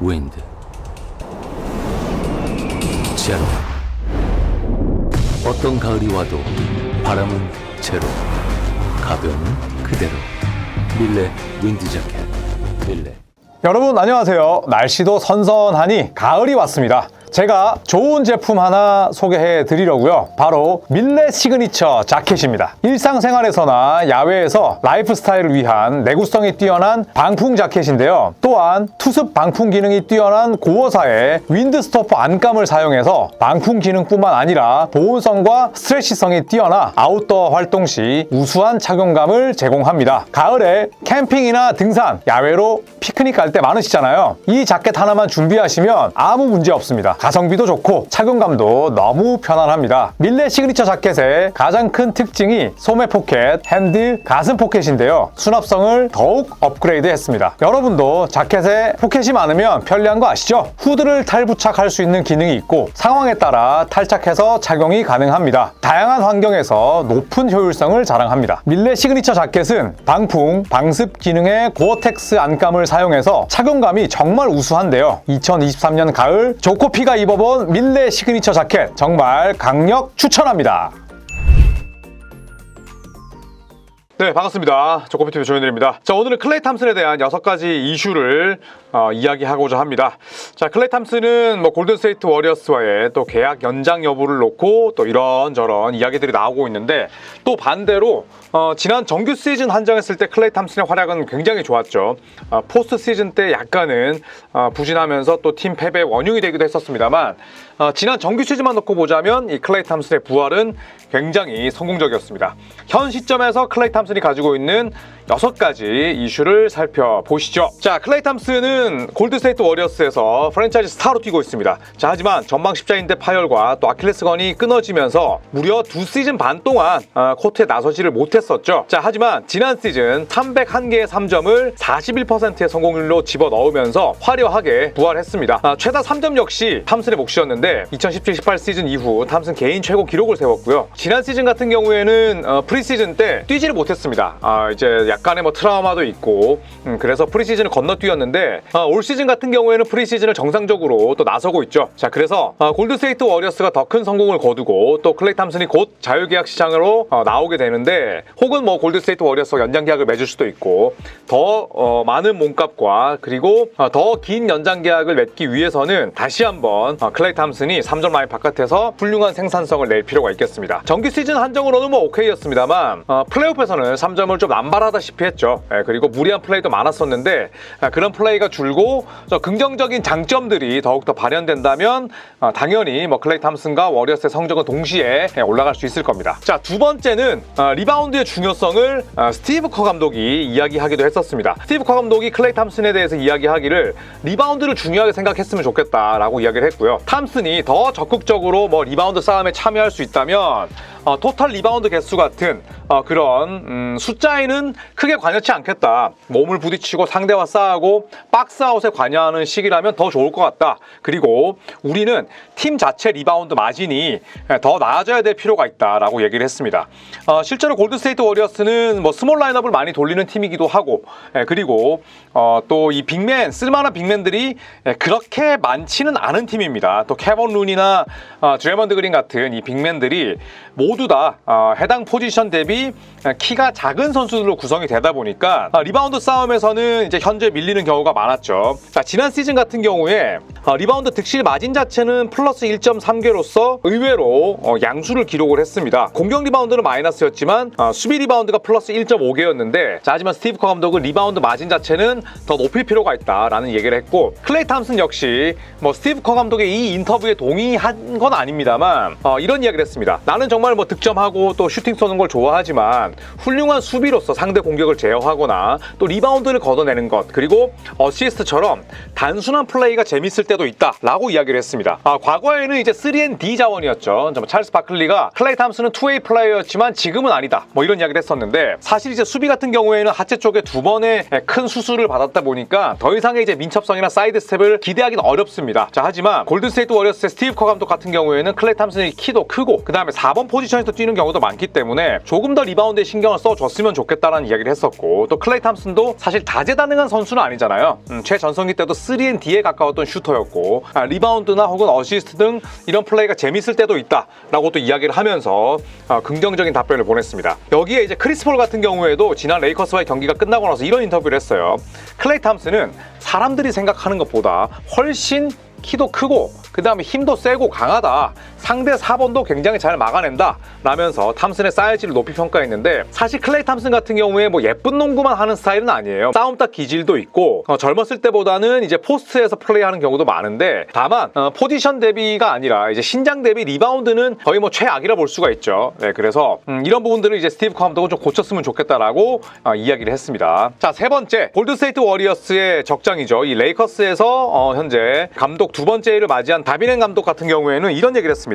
윈드 제로. 어떤 가을이 와도 바람은 제로, 가벼움은 그대로. 밀레 윈드 자켓. 밀레. 여러분 안녕하세요. 날씨도 선선하니 가을이 왔습니다. 제가 좋은 제품 하나 소개해 드리려고요. 바로 밀레 시그니처 자켓입니다. 일상생활에서나 야외에서 라이프 스타일을 위한 내구성이 뛰어난 방풍 자켓인데요. 또한 투습 방풍 기능이 뛰어난 고어사의 윈드스토퍼 안감을 사용해서 방풍 기능뿐만 아니라 보온성과 스트레치성이 뛰어나 아웃도어 활동 시 우수한 착용감을 제공합니다. 가을에 캠핑이나 등산, 야외로 피크닉 갈 때 많으시잖아요. 이 자켓 하나만 준비하시면 아무 문제 없습니다. 가성비도 좋고 착용감도 너무 편안합니다. 밀레 시그니처 자켓의 가장 큰 특징이 소매 포켓, 핸들, 가슴 포켓인데요. 수납성을 더욱 업그레이드 했습니다. 여러분도 자켓에 포켓이 많으면 편리한 거 아시죠? 후드를 탈부착할 수 있는 기능이 있고 상황에 따라 탈착해서 착용이 가능합니다. 다양한 환경에서 높은 효율성을 자랑합니다. 밀레 시그니처 자켓은 방풍, 방습 기능의 고어텍스 안감을 사용해서 착용감이 정말 우수한데요. 2023년 가을 조코피가 입어본 밀레 시그니처 자켓 정말 강력 추천합니다. 네, 반갑습니다. 조코피TV 조현일입니다. 자, 오늘은 클레이 탐슨에 대한 6가지 이슈를 이야기하고자 합니다. 자, 클레이 탐슨은 골든스테이트 워리어스와의 또 계약 연장 여부를 놓고 또 이런저런 이야기들이 나오고 있는데, 또 반대로 지난 정규 시즌 한정했을 때 클레이 탐슨의 활약은 굉장히 좋았죠. 포스트 시즌 때 약간은 부진하면서 또 팀 패배 원흉이 되기도 했었습니다만, 지난 정규 시즌만 놓고 보자면 이 클레이 탐슨의 부활은 굉장히 성공적이었습니다. 현 시점에서 클레이 탐슨이 가지고 있는 6가지 이슈를 살펴보시죠. 자, 클레이 탐슨은 골든스테이트 워리어스에서 프랜차이즈 스타로 뛰고 있습니다. 자, 하지만 전방 십자인대 파열과 또 아킬레스건이 끊어지면서 무려 2시즌 반 동안 코트에 나서지를 못했었죠. 자, 하지만 지난 시즌 301개의 3점을 41%의 성공률로 집어넣으면서 화려하게 부활했습니다. 최다 3점 역시 탐슨의 몫이었는데 2017-18 시즌 이후 탐슨 개인 최고 기록을 세웠고요. 지난 시즌 같은 경우에는 프리시즌 때 뛰지를 못했습니다. 이제 약간의 트라우마도 있고 그래서 프리시즌을 건너뛰었는데 올 시즌 같은 경우에는 프리시즌을 정상적으로 또 나서고 있죠. 자, 그래서 골든스테이트 워리어스가 더 큰 성공을 거두고 또 클레이 탐슨이 곧 자유계약 시장으로 나오게 되는데, 혹은 골든스테이트 워리어스가 연장 계약을 맺을 수도 있고, 더 많은 몸값과 그리고 더 긴 연장 계약을 맺기 위해서는 다시 한번 클레이 탐슨이 3점 라인 바깥에서 훌륭한 생산성을 낼 필요가 있겠습니다. 정규 시즌 한정으로는 오케이였습니다만 플레이오프에서는 3점을 좀 남발하다시피 했죠. 그리고 무리한 플레이도 많았었는데 그런 플레이가 줄고 긍정적인 장점들이 더욱더 발현된다면 당연히 클레이 탐슨과 워리어스의 성적은 동시에 올라갈 수 있을 겁니다. 자, 두 번째는 리바운드의 중요성을 스티브 커 감독이 이야기하기도 했었습니다. 스티브 커 감독이 클레이 탐슨에 대해서 이야기하기를 리바운드를 중요하게 생각했으면 좋겠다라고 이야기를 했고요. 탐슨이 더 적극적으로 리바운드 싸움에 참여할 수 있다면 토탈 리바운드 개수 같은 그런 숫자에는 크게 관여치 않겠다. 몸을 부딪히고 상대와 싸우고 박스아웃에 관여하는 시기라면 더 좋을 것 같다. 그리고 우리는 팀 자체 리바운드 마진이 더 나아져야 될 필요가 있다라고 얘기를 했습니다. 실제로 골든스테이트 워리어스는 스몰 라인업을 많이 돌리는 팀이기도 하고, 그리고 또 이 빅맨, 쓸만한 빅맨들이 그렇게 많지는 않은 팀입니다. 또 케본 룬이나 드레먼드 그린 같은 이 빅맨들이 모두 다 해당 포지션 대비 키가 작은 선수들로 구성이 되다 보니까 리바운드 싸움에서는 이제 현재 밀리는 경우가 많았죠. 자, 지난 시즌 같은 경우에 리바운드 득실 마진 자체는 플러스 1.3개로서 의외로 양수를 기록을 했습니다. 공격 리바운드는 마이너스였지만 수비 리바운드가 플러스 1.5개였는데, 자, 하지만 스티브 커 감독은 리바운드 마진 자체는 더 높일 필요가 있다라는 얘기를 했고, 클레이 탐슨 역시 스티브 커 감독의 이 인터뷰에 동의한 건 아닙니다만 이런 이야기를 했습니다. 나는 정말 득점하고 또 슈팅 쏘는 걸 좋아하지만 훌륭한 수비로서 상대 공격을 제어하거나 또 리바운드를 걷어내는 것, 그리고 어시스트처럼 단순한 플레이가 재밌을 때도 있다라고 이야기를 했습니다. 과거에는 이제 3&D 자원이었죠. 찰스 바클리가 클레이 탐슨은 투웨이 플레이어였지만 지금은 아니다. 뭐 이런 이야기를 했었는데 사실 이제 수비 같은 경우에는 하체 쪽에 2번의 큰 수술을 받았다 보니까 더 이상의 이제 민첩성이나 사이드 스텝을 기대하기는 어렵습니다. 자, 하지만 골든스테이트 워리어스의 스티브 커 감독 같은 경우에는 클레이 탐슨의 키도 크고 그 다음에 4번 포지션에서 뛰는 경우도 많기 때문에 조금 더 리바운드에 신경을 써줬으면 좋겠다라는 이야기를 했었고 또 클레이 탐슨도 사실 다재다능한 선수는 아니잖아요. 최전성기 때도 3&D에 가까웠던 슈터였고 리바운드나 혹은 어시스트 등 이런 플레이가 재밌을 때도 있다라고 또 이야기를 하면서 긍정적인 답변을 보냈습니다. 여기에 이제 크리스 폴 같은 경우에도 지난 레이커스와의 경기가 끝나고 나서 이런 인터뷰를 했어요. 클레이 탐슨은 사람들이 생각하는 것보다 훨씬 키도 크고 그 다음에 힘도 세고 강하다. 상대 4번도 굉장히 잘 막아낸다 라면서 탐슨의 사이즈를 높이 평가했는데 사실 클레이 탐슨 같은 경우에 뭐 예쁜 농구만 하는 스타일은 아니에요. 싸움딱 기질도 있고 젊었을 때보다는 이제 포스트에서 플레이하는 경우도 많은데 다만 포지션 대비가 아니라 이제 신장 대비 리바운드는 거의 뭐 최악이라 볼 수가 있죠. 네, 그래서 이런 부분들을 이제 스티브 커 감독은 좀 고쳤으면 좋겠다라고 이야기를 했습니다. 자, 세 번째 골든스테이트 워리어스의 적장이죠. 이 레이커스에서 현재 감독 두 번째를 맞이한 다빈 감독 같은 경우에는 이런 얘기를 했습니다.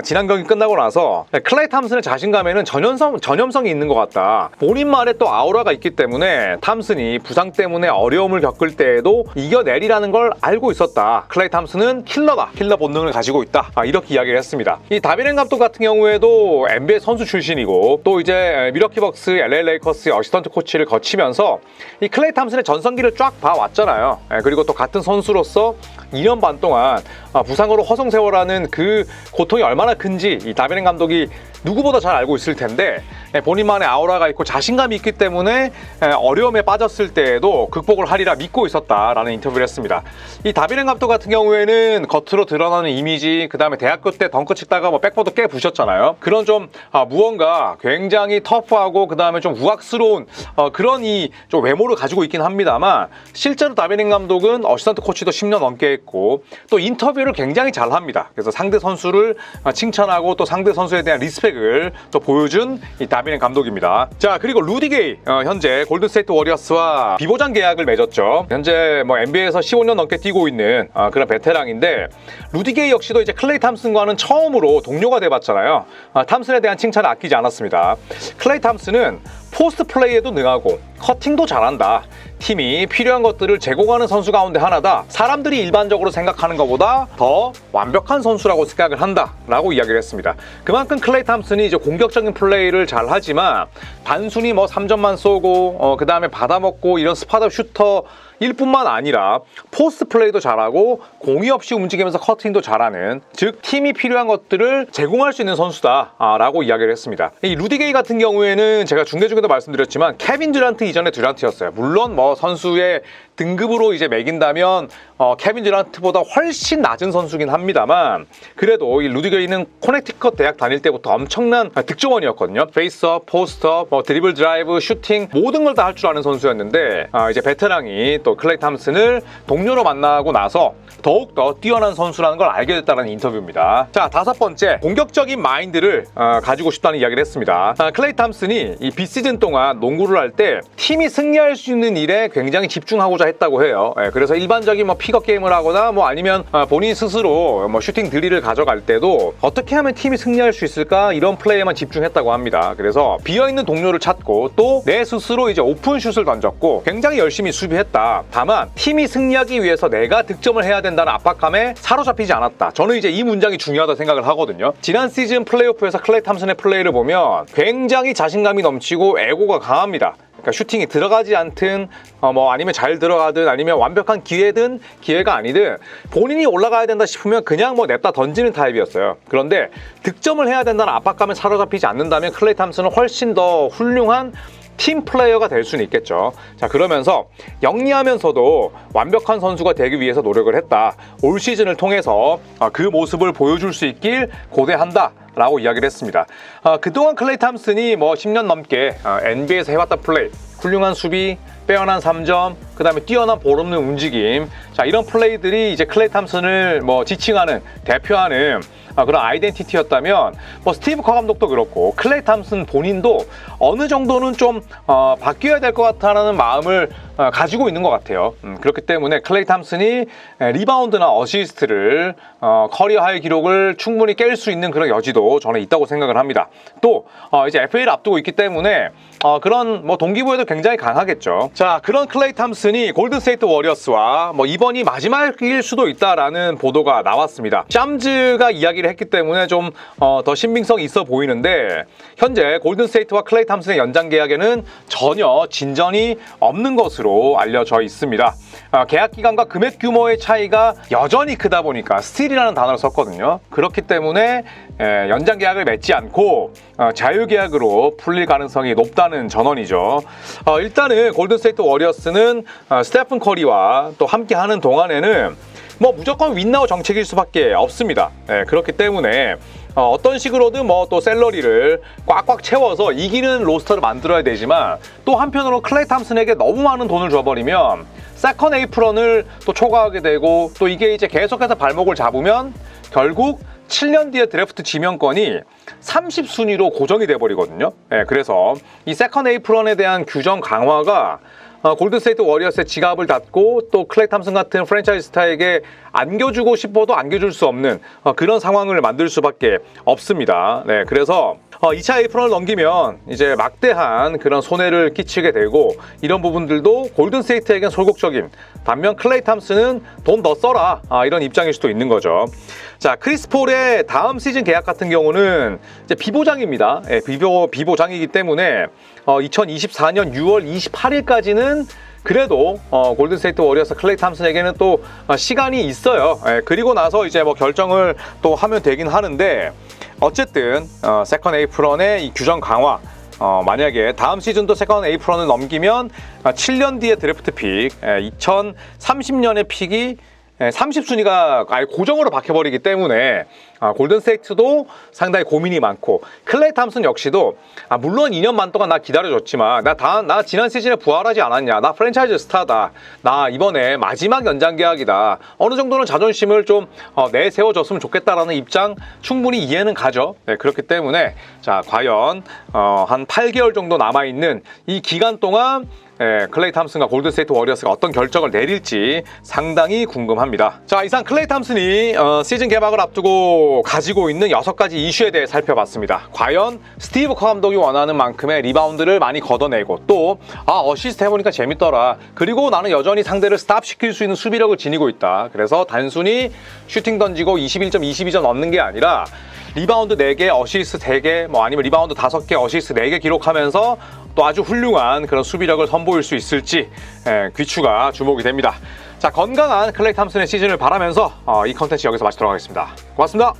지난 경기 끝나고 나서 클레이 탐슨의 자신감에는 전염성이 있는 것 같다. 본인만의 또 아우라가 있기 때문에 탐슨이 부상 때문에 어려움을 겪을 때에도 이겨내리라는 걸 알고 있었다. 클레이 탐슨은 킬러다. 킬러 본능을 가지고 있다. 이렇게 이야기를 했습니다. 이 다빈 감독 같은 경우에도 NBA 선수 출신이고 또 이제 미러키 벅스, LA 레이커스의 어시스턴트 코치를 거치면서 이 클레이 탐슨의 전성기를 쫙 봐왔잖아요. 그리고 또 같은 선수로서 2년 반 동안 부상으로 허송세월하는 그 고통이 얼마나 큰지 이 다빈 감독이 누구보다 잘 알고 있을 텐데 본인만의 아우라가 있고 자신감이 있기 때문에 어려움에 빠졌을 때에도 극복을 하리라 믿고 있었다라는 인터뷰를 했습니다. 이 다빈 감독 같은 경우에는 겉으로 드러나는 이미지 그 다음에 대학교 때 덩크 치다가 뭐 백보드 꽤 부셨잖아요. 그런 좀 무언가 굉장히 터프하고 그 다음에 좀 우악스러운 그런 이 좀 외모를 가지고 있긴 합니다만 실제로 다빈 감독은 어시스턴트 코치도 10년 넘게 했고 또 인터뷰를 굉장히 잘 합니다. 그래서 상대 선수를 칭찬하고 또 상대 선수에 대한 리스펙을 또 보여준 이 다빈 감독입니다. 자, 그리고 루디 게이 현재 골든스테이트 워리어스와 비보장 계약을 맺었죠. 현재 뭐 NBA에서 15년 넘게 뛰고 있는 그런 베테랑인데 루디 게이 역시도 이제 클레이 탐슨과는 처음으로 동료가 돼봤잖아요. 탐슨에 대한 칭찬을 아끼지 않았습니다. 클레이 탐슨은 포스트 플레이에도 능하고 커팅도 잘한다. 팀이 필요한 것들을 제공하는 선수 가운데 하나다. 사람들이 일반적으로 생각하는 것보다 더 완벽한 선수라고 생각을 한다 라고 이야기를 했습니다. 그만큼 클레이 탐슨이 이제 공격적인 플레이를 잘 하지만 단순히 뭐 3점만 쏘고 그 다음에 받아먹고 이런 스팟업 슈터 일 뿐만 아니라 포스트 플레이도 잘하고 공이 없이 움직이면서 커팅도 잘하는, 즉 팀이 필요한 것들을 제공할 수 있는 선수다 라고 이야기를 했습니다. 이 루디 게이 같은 경우에는 제가 중계 중에도 말씀드렸지만 케빈 듀란트 이전의 듀란트였어요. 물론 뭐 선수의 등급으로 이제 매긴다면 케빈 듀란트보다 훨씬 낮은 선수긴 합니다만 그래도 이 루디 게이는 코네티컷 대학 다닐 때부터 엄청난 득점원이었거든요. 페이스업, 포스트업, 드리블 드라이브, 슈팅 모든 걸 다 할 줄 아는 선수였는데 이제 베테랑이 또 클레이 탐슨을 동료로 만나고 나서 더욱더 뛰어난 선수라는 걸 알게 됐다는 인터뷰입니다. 자, 다섯 번째, 공격적인 마인드를 가지고 싶다는 이야기를 했습니다. 클레이 탐슨이 이 비시즌 동안 농구를 할 때 팀이 승리할 수 있는 일에 굉장히 집중하고자 했다고 해요. 그래서 일반적인 뭐 픽업 게임을 하거나 뭐 아니면 본인 스스로 뭐 슈팅 드릴을 가져갈 때도 어떻게 하면 팀이 승리할 수 있을까 이런 플레이에만 집중했다고 합니다. 그래서 비어있는 동료를 찾고 또 내 스스로 이제 오픈슛을 던졌고 굉장히 열심히 수비했다. 다만 팀이 승리하기 위해서 내가 득점을 해야 된다는 압박감에 사로잡히지 않았다. 저는 이제 이 문장이 중요하다고 생각을 하거든요. 지난 시즌 플레이오프에서 클레이 탐슨의 플레이를 보면 굉장히 자신감이 넘치고 에고가 강합니다. 그러니까 슈팅이 들어가지 않든 뭐 아니면 잘 들어가든 아니면 완벽한 기회든 기회가 아니든 본인이 올라가야 된다 싶으면 그냥 뭐 냅다 던지는 타입이었어요. 그런데 득점을 해야 된다는 압박감에 사로잡히지 않는다면 클레이 탐슨은 훨씬 더 훌륭한 팀 플레이어가 될 수는 있겠죠. 자, 그러면서 영리하면서도 완벽한 선수가 되기 위해서 노력을 했다. 올 시즌을 통해서 그 모습을 보여줄 수 있길 고대한다 라고 이야기를 했습니다. 그동안 클레이 탐슨이 뭐 10년 넘게 NBA에서 해왔던 플레이, 훌륭한 수비, 빼어난 3점, 그 다음에 뛰어난 볼 없는 움직임, 자, 이런 플레이들이 이제 클레이 탐슨을 뭐 지칭하는, 대표하는 그런 아이덴티티였다면 뭐 스티브 커 감독도 그렇고 클레이 탐슨 본인도 어느 정도는 좀 바뀌어야 될 것 같다는 마음을 가지고 있는 것 같아요. 그렇기 때문에 클레이 탐슨이 리바운드나 어시스트를 커리어 하이 기록을 충분히 깰 수 있는 그런 여지도 저는 있다고 생각을 합니다. 또 이제 FA를 앞두고 있기 때문에 그런 뭐 동기부여도 굉장히 강하겠죠. 자, 그런 클레이 탐슨이 골든스테이트 워리어스와 뭐 이번이 마지막일 수도 있다라는 보도가 나왔습니다. 샴즈가 이야기를 했기 때문에 좀 더 신빙성이 있어 보이는데 현재 골든스테이트와 클레이 탐슨의 연장 계약에는 전혀 진전이 없는 것으로 알려져 있습니다. 계약 기간과 금액 규모의 차이가 여전히 크다 보니까 스틸이라는 단어를 썼거든요. 그렇기 때문에 연장 계약을 맺지 않고 자유 계약으로 풀릴 가능성이 높다는 전언이죠. 일단은 골든스테이트 워리어스는 스테픈 커리와 또 함께하는 동안에는 뭐 무조건 윈나우 정책일 수밖에 없습니다. 그렇기 때문에 어떤 식으로든 뭐 또 샐러리를 꽉꽉 채워서 이기는 로스터를 만들어야 되지만 또 한편으로 클레이 탐슨에게 너무 많은 돈을 줘버리면 세컨 에이프런을 또 초과하게 되고 또 이게 이제 계속해서 발목을 잡으면 결국 7년 뒤에 드래프트 지명권이 30순위로 고정이 돼버리거든요. 그래서 이 세컨 에이프런에 대한 규정 강화가 골든스테이트 워리어스의 지갑을 닫고 또 클레이 탐슨 같은 프랜차이즈 스타에게 안겨주고 싶어도 안겨줄 수 없는 그런 상황을 만들 수밖에 없습니다. 그래서 2차 에이프런을 넘기면 이제 막대한 그런 손해를 끼치게 되고 이런 부분들도 골든스테이트에겐 소극적인 반면 클레이 탐슨은 돈 더 써라 이런 입장일 수도 있는 거죠. 자, 크리스 폴의 다음 시즌 계약 같은 경우는 이제 비보장입니다. 비보장이기 때문에 2024년 6월 28일까지는 그래도 골든스테이트 워리어스 클레이 탐슨에게는 또 시간이 있어요. 그리고 나서 이제 뭐 결정을 또 하면 되긴 하는데 어쨌든 세컨 에이프런의 이 규정 강화 만약에 다음 시즌도 세컨 에이프런을 넘기면 7년 뒤에 드래프트 픽 2030년의 픽이 30순위가 아예 고정으로 박혀버리기 때문에 골든스테이트도 상당히 고민이 많고 클레이 탐슨 역시도 물론 2년 반 동안 나 기다려줬지만 나 지난 시즌에 부활하지 않았냐, 나 프랜차이즈 스타다, 나 이번에 마지막 연장 계약이다, 어느 정도는 자존심을 좀 내세워줬으면 좋겠다라는 입장 충분히 이해는 가죠. 그렇기 때문에 자, 과연 한 8개월 정도 남아있는 이 기간 동안 클레이 탐슨과 골든스테이트 워리어스가 어떤 결정을 내릴지 상당히 궁금합니다. 자, 이상 클레이 탐슨이 시즌 개막을 앞두고 가지고 있는 6가지 이슈에 대해 살펴봤습니다. 과연 스티브 커 감독이 원하는 만큼의 리바운드를 많이 걷어내고 또 어시스트 해보니까 재밌더라, 그리고 나는 여전히 상대를 스탑시킬 수 있는 수비력을 지니고 있다, 그래서 단순히 슈팅 던지고 21점, 22점 넣는 게 아니라 리바운드 4개, 어시스트 3개, 뭐 아니면 리바운드 5개, 어시스트 4개 기록하면서 또 아주 훌륭한 그런 수비력을 선보일 수 있을지 귀추가 주목이 됩니다. 자, 건강한 클레이 탐슨의 시즌을 바라면서 이 컨텐츠 여기서 마치도록 하겠습니다. 고맙습니다.